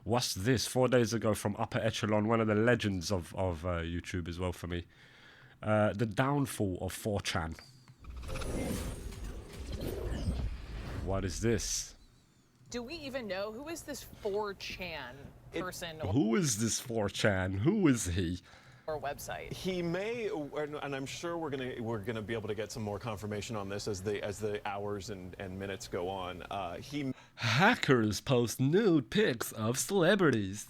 What's this? 4 days ago from Upper Echelon, one of the legends of YouTube as well for me. The downfall of 4chan. What is this? Do we even know who is this 4chan person Who is this 4chan? Who is he? or website? He may, and I'm sure we're gonna be able to get some more confirmation on this as the hours and minutes go on. He Hackers post nude pics of celebrities.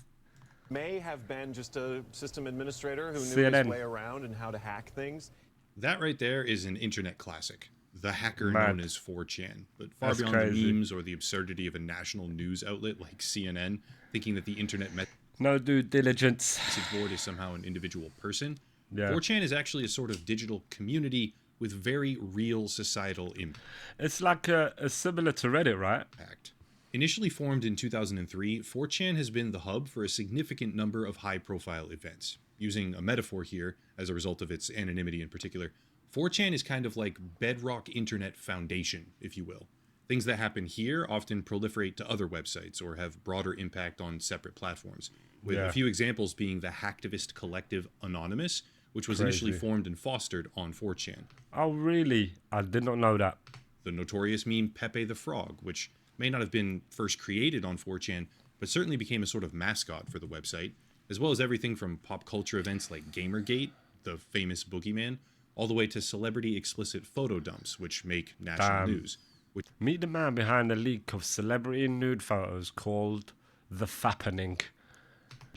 may have been just a system administrator who knew CNN. his way around and how to hack things. That right there is an internet classic. The hacker Mad. known as 4chan. But far That's beyond crazy. the memes or the absurdity of a national news outlet like CNN, thinking that the internet No due diligence. message board is somehow an individual person, Yeah. 4chan is actually a sort of digital community with very real societal It's like a similar to Reddit, right? impact. Initially formed in 2003, 4chan has been the hub for a significant number of high-profile events. Using a metaphor here, as a result of its anonymity in particular, 4chan is kind of like bedrock internet foundation, if you will. Things that happen here often proliferate to other websites or have broader impact on separate platforms, with Yeah. a few examples being the hacktivist collective Anonymous, which was initially Crazy. formed and fostered on 4chan. Oh, really? I did not know that. The notorious meme Pepe the Frog, which may not have been first created on 4chan, but certainly became a sort of mascot for the website, as well as everything from pop culture events like Gamergate, the famous boogeyman, all the way to celebrity explicit photo dumps, which make national Damn. news. Which Meet the man behind the leak of celebrity nude photos called The Fappening.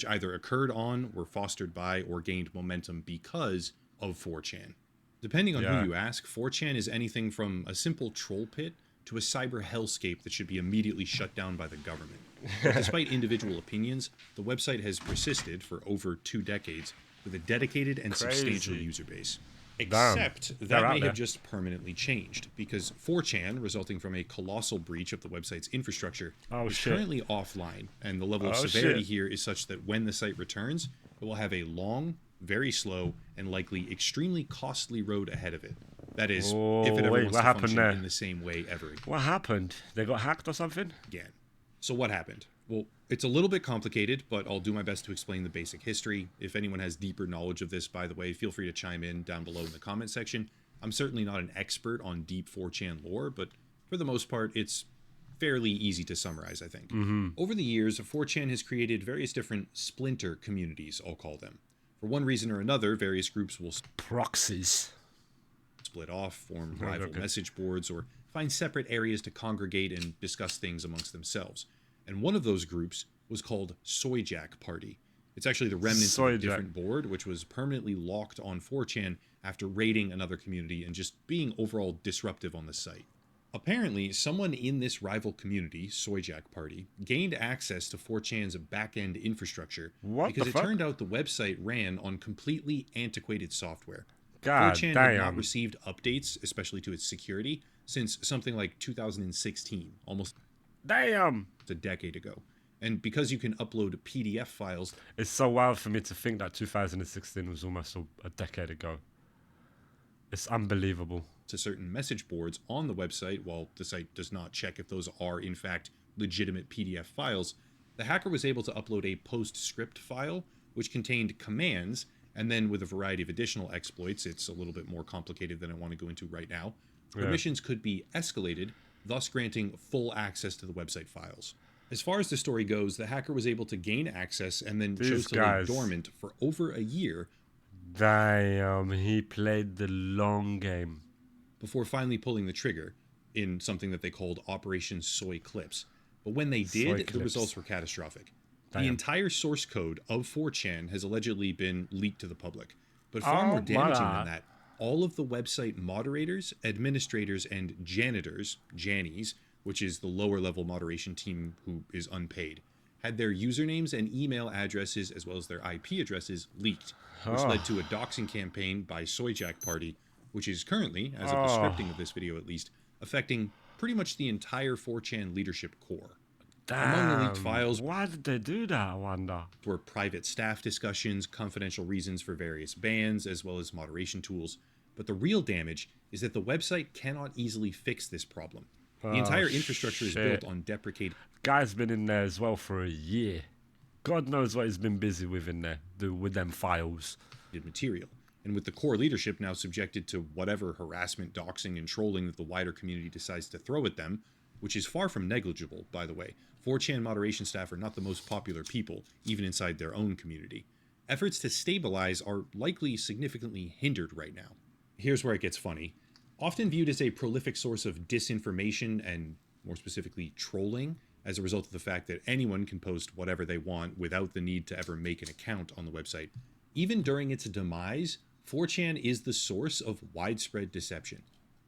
either occurred on, were fostered by, or gained momentum because of 4chan. Depending on Yeah. who you ask, 4chan is anything from a simple troll pit to a cyber hellscape that should be immediately shut down by the government. But despite individual opinions, the website has persisted for over 2 decades with a dedicated and substantial Crazy. user base. Damn. Except They're that out may there. have just permanently changed, because 4chan, resulting from a colossal breach of the website's infrastructure, Oh, is shit. currently offline, and the level of Oh, severity shit. here is such that when the site returns, it will have a long, very slow, and likely extremely costly road ahead of it. That is, Oh, if it ever wait, wants what to happened function there? in the same way ever What happened? They got hacked or something? again. So what happened? Well, it's a little bit complicated, but I'll do my best to explain the basic history. If anyone has deeper knowledge of this, by the way, feel free to chime in down below in the comment section. I'm certainly not an expert on deep 4chan lore, but for the most part, it's fairly easy to summarize, I think. Over the years, 4chan has created various different splinter communities, I'll call them. For one reason or another, various groups will Proxies. split off, form Right, rival okay. message boards, or find separate areas to congregate and discuss things amongst themselves. And one of those groups was called Soyjack Party. It's actually the remnants of a Soyjack. different board, which was permanently locked on 4chan after raiding another community and just being overall disruptive on the site. Apparently, someone in this rival community, Soyjack Party, gained access to 4chan's back-end infrastructure What because the it fuck? turned out the website ran on completely antiquated software. God 4chan had not damn. received updates, especially to its security, since something like 2016, almost Damn. a decade ago. And because you can upload PDF files It's so wild for me to think that 2016 was almost a decade ago. It's unbelievable. to certain message boards on the website, while the site does not check if those are in fact legitimate PDF files, the hacker was able to upload a PostScript file which contained commands, and then with a variety of additional exploits, it's a little bit more complicated than I want to go into right now, permissions could be escalated, thus granting full access to the website files. As far as the story goes, the hacker was able to gain access and then These chose to guys. lay dormant for over a year Damn, he played the long game. before finally pulling the trigger in something that they called Operation Soy Clips. But when they did, the Clips. results were catastrophic. Damn. The entire source code of 4chan has allegedly been leaked to the public. But far Oh more my damaging God. than that, all of the website moderators, administrators, and janitors, Jannies, which is the lower level moderation team who is unpaid, had their usernames and email addresses as well as their IP addresses leaked, which led to a doxing campaign by Soyjack Party, which is currently, as of the scripting of this video at least, affecting pretty much the entire 4chan leadership core. Among the leaked Damn. files Why did they do that, I wonder? were private staff discussions, confidential reasons for various bans, as well as moderation tools. But the real damage is that the website cannot easily fix this problem. The entire infrastructure is shit. built on deprecated Guy's been in there as well for a year. God knows what he's been busy with in there, with them files. Material. And with the core leadership now subjected to whatever harassment, doxing, and trolling that the wider community decides to throw at them, which is far from negligible, by the way. 4chan moderation staff are not the most popular people, even inside their own community. Efforts to stabilize are likely significantly hindered right now. Here's where it gets funny. Often viewed as a prolific source of disinformation and, more specifically, trolling, as a result of the fact that anyone can post whatever they want without the need to ever make an account on the website. Even during its demise, 4chan is the source of widespread deception.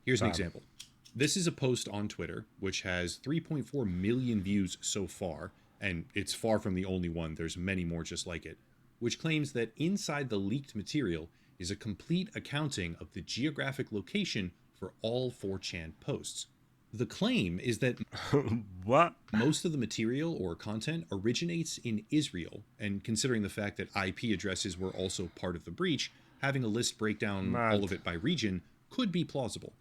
Here's an example. This is a post on Twitter, which has 3.4 million views so far, and it's far from the only one, there's many more just like it, which claims that inside the leaked material is a complete accounting of the geographic location for all 4chan posts. The claim is that What? most of the material or content originates in Israel, and considering the fact that IP addresses were also part of the breach, having a list break down all of it by region could be plausible.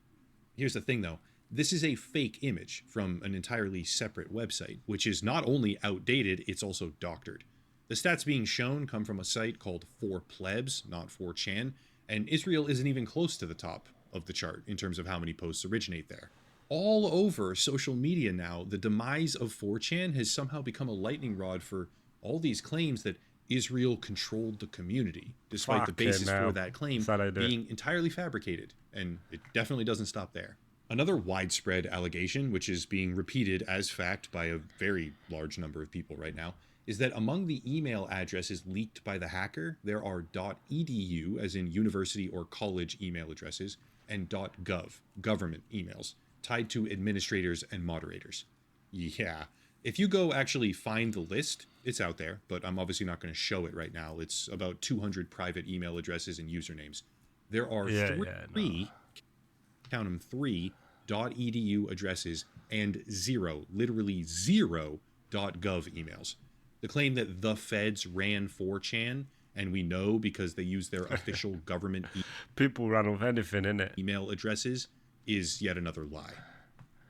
Here's the thing though, this is a fake image from an entirely separate website, which is not only outdated, it's also doctored. The stats being shown come from a site called 4plebs, not 4chan, and Israel isn't even close to the top of the chart in terms of how many posts originate there. All over social media now, the demise of 4chan has somehow become a lightning rod for all these claims that Israel controlled the community, despite the basis for that claim being entirely fabricated, and it definitely doesn't stop there. Another widespread allegation, which is being repeated as fact by a very large number of people right now, is that among the email addresses leaked by the hacker, there are .edu, as in university or college email addresses, and .gov, government emails, tied to administrators and moderators. Yeah. If you go actually find the list, it's out there, but I'm obviously not going to show it right now. It's about 200 private email addresses and usernames. There are three, count them, 3 .edu addresses and literally zero .gov emails. The claim that the feds ran 4chan, and we know because they use their official government people run off anything, innit? email addresses, is yet another lie.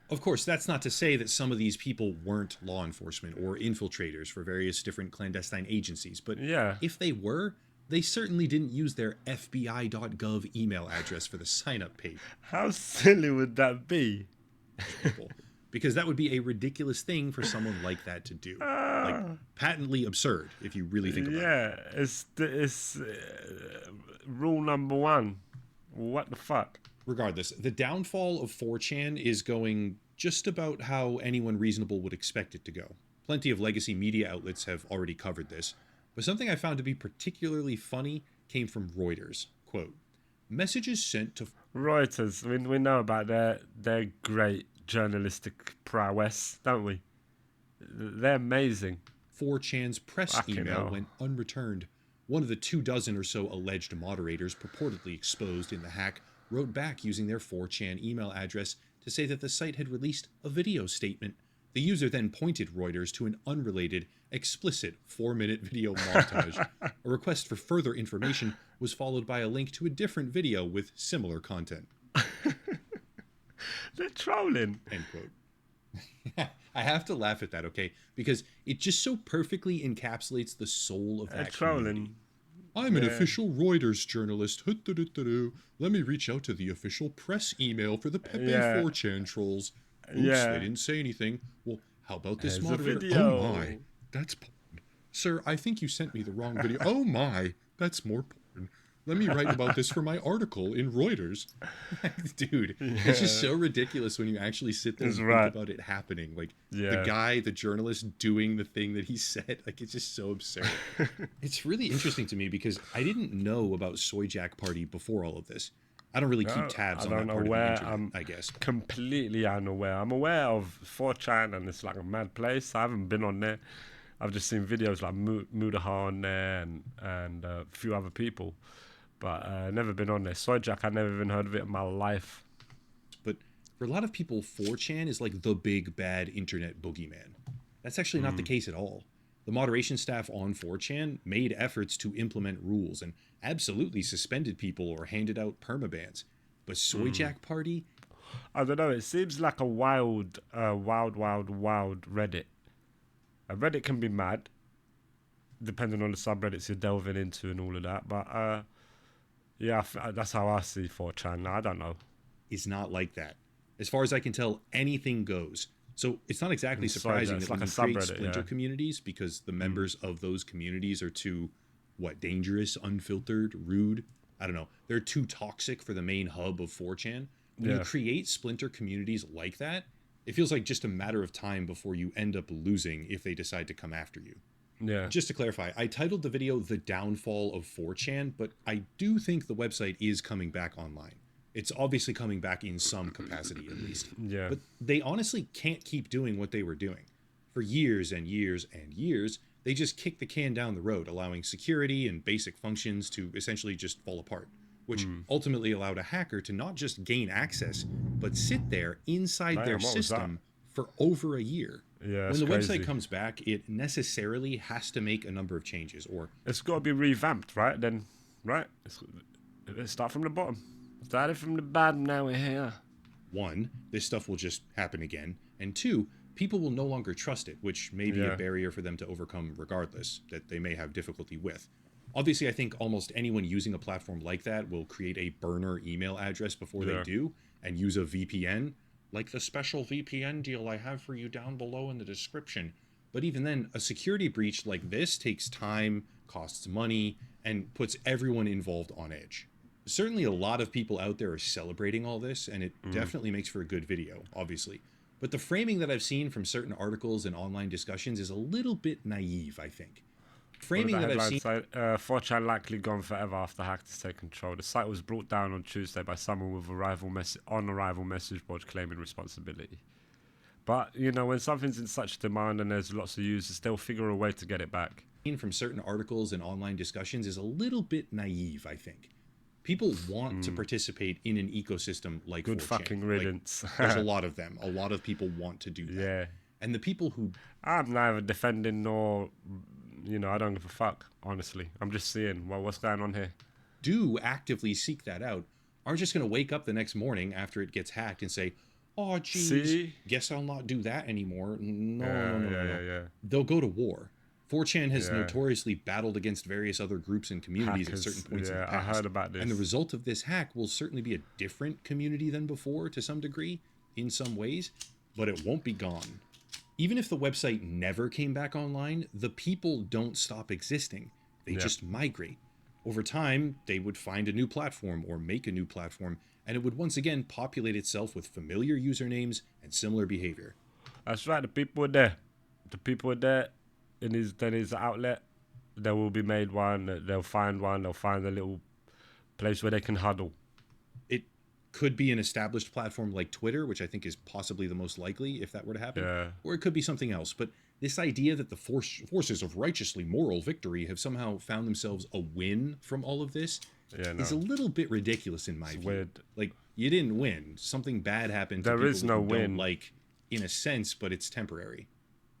Of course, that's not to say that some of these people weren't law enforcement or infiltrators for various different clandestine agencies, but if they were, they certainly didn't use their FBI.gov email address for the sign-up page. How silly would that be? Because that would be a ridiculous thing for someone like that to do. Like, patently absurd, if you really think about it. Yeah, it's rule number 1. What the fuck? Regardless, the downfall of 4chan is going just about how anyone reasonable would expect it to go. Plenty of legacy media outlets have already covered this, but something I found to be particularly funny came from Reuters. Quote, messages sent to... Reuters, we know about their great journalistic prowess, don't we? They're amazing. 4chan's press email went unreturned. One of the 24 or so alleged moderators purportedly exposed in the hack wrote back using their 4chan email address to say that the site had released a video statement. The user then pointed Reuters to an unrelated, explicit 4-minute video montage. A request for further information was followed by a link to a different video with similar content. They're trolling. End quote. I have to laugh at that, okay? Because it just so perfectly encapsulates the soul of that community. I'm an official Reuters journalist. Let me reach out to the official press email for the Pepe 4chan trolls. Oops, they didn't say anything. Well, how about this moderator? Oh my, that's porn. Sir, I think you sent me the wrong video. Oh my, that's more porn. Let me write about this for my article in Reuters. Dude, it's just so ridiculous when you actually sit there and think about it happening. Like, the guy, the journalist, doing the thing that he said. Like, it's just so absurd. It's really interesting to me because I didn't know about Soyjack Party before all of this. I don't really keep tabs on that part of the internet, I guess. Completely unaware. I'm aware of 4chan, and it's like a mad place. I haven't been on there. I've just seen videos like Mudaha on there and a few other people. But never been on there. Soyjack, I never even heard of it in my life. But for a lot of people, 4chan is like the big bad internet boogeyman. That's actually not the case at all. The moderation staff on 4chan made efforts to implement rules and absolutely suspended people or handed out permabans. But Soyjack Party? I don't know. It seems like a wild Reddit. A Reddit can be mad. depending on the subreddits you're delving into and all of that. But yeah, that's how I see 4chan. I don't know. Is not like that. As far as I can tell, anything goes. So it's not exactly Inside surprising that, that it's when like you a create subreddit, splinter yeah. communities, because the members of those communities are too, dangerous, unfiltered, rude. I don't know. They're too toxic for the main hub of 4chan. When you Yeah. create splinter communities like that, it feels like just a matter of time before you end up losing if they decide to come after you. Yeah. Just to clarify, I titled the video The Downfall of 4chan, but I do think the website is coming back online. It's obviously coming back in some capacity at least. Yeah. But they honestly can't keep doing what they were doing. For years and years and years, they just kicked the can down the road, allowing security and basic functions to essentially just fall apart, which ultimately allowed a hacker to not just gain access, but sit there inside Damn, their what was that? system for over a year. Yeah, When it's the crazy. website comes back, it necessarily has to make a number of changes, or It's got to be revamped, right? Then, right? Let's start from the bottom. Started from the bottom, now we're here. one, this stuff will just happen again, and two, people will no longer trust it, which may be Yeah. a barrier for them to overcome regardless, that they may have difficulty with. Obviously, I think almost anyone using a platform like that will create a burner email address before Yeah. they do, and use a VPN, like the special VPN deal I have for you down below in the description. But even then, a security breach like this takes time, costs money, and puts everyone involved on edge. Certainly a lot of people out there are celebrating all this, and it definitely makes for a good video, obviously. But the framing that I've seen from certain articles and online discussions is a little bit naive, I think. Framing What that did the I've headline seen... say? 4chan likely gone forever after hackers take control. The site was brought down on Tuesday by someone with on-arrival message board claiming responsibility. But, you know, when something's in such demand and there's lots of users, they'll figure a way to get it back. from certain articles and online discussions is a little bit naive, I think. People want to participate in an ecosystem like Good 4chan. fucking Like, riddance. there's a lot of them. A lot of people want to do that. Yeah. And the people who I'm neither defending nor, you know, I don't give a fuck, honestly. I'm just seeing, well, what's going on here? do actively seek that out aren't just going to wake up the next morning after it gets hacked and say, oh, geez, See? guess I'll not do that anymore. No, Yeah, no. yeah. They'll go to war. 4chan has Yeah. notoriously battled against various other groups and communities Hackers, at certain points in the yeah, I past. heard about this. And the result of this hack will certainly be a different community than before to some degree, in some ways, but it won't be gone. Even if the website never came back online, the people don't stop existing. They Yeah. just migrate. Over time, they would find a new platform or make a new platform, and it would once again populate itself with familiar usernames and similar behavior. That's right, the people are there. The people are there in his outlet. There will be made one, they'll find a little place where they can huddle. It could be an established platform like Twitter, which I think is possibly the most likely if that were to happen, Yeah. or it could be something else. But this idea that the forces of righteously moral victory have somehow found themselves a win from all of this Yeah, is a no. little bit ridiculous in my view. weird. Like, you didn't win. Something bad happened to There people is that no you don't win. like, in a sense, but it's temporary.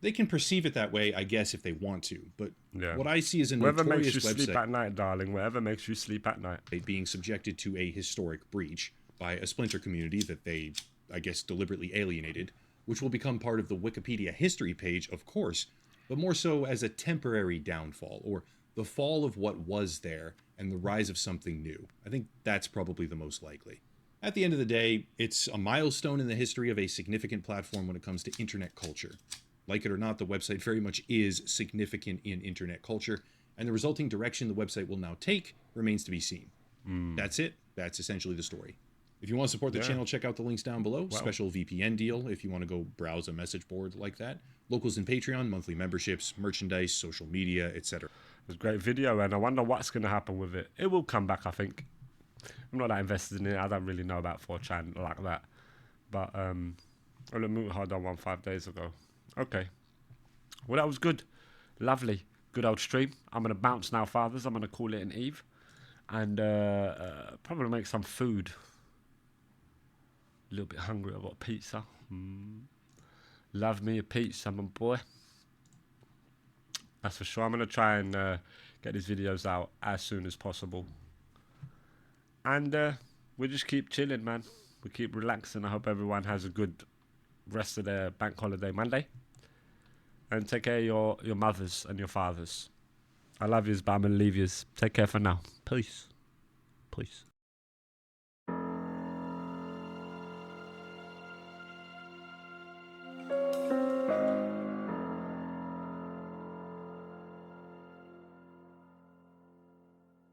They can perceive it that way, I guess, if they want to. But Yeah. what I see is a Whatever notorious makes you sleep website at night, darling. Whatever makes you sleep at night. being subjected to a historic breach by a splinter community that they, I guess, deliberately alienated, which will become part of the Wikipedia history page, of course, but more so as a temporary downfall, or the fall of what was there and the rise of something new. I think that's probably the most likely. At the end of the day, it's a milestone in the history of a significant platform when it comes to internet culture. Like it or not, the website very much is significant in internet culture, and the resulting direction the website will now take remains to be seen. That's it. That's essentially the story. If you want to support the Yeah. channel, check out the links down below. Special VPN deal if you want to go browse a message board like that. Locals in Patreon, monthly memberships, merchandise, social media, etc. It was a great video, and I wonder what's going to happen with it. It will come back, I think. I'm not that invested in it. I don't really know about 4chan like that. But, Mutahar done one 5 days ago. Okay. Well, that was good. Lovely. Good old stream. I'm going to bounce now, fathers. I'm going to call it an eve. And probably make some food. A little bit hungry. I've got pizza. Love me a pizza, my boy. That's for sure. I'm going to try and get these videos out as soon as possible. And we just keep chilling, man. We keep relaxing. I hope everyone has a good rest of their bank holiday Monday. And take care of your mothers and your fathers. I love yous, but I'm gonna leave yous. Take care for now. Peace. Peace.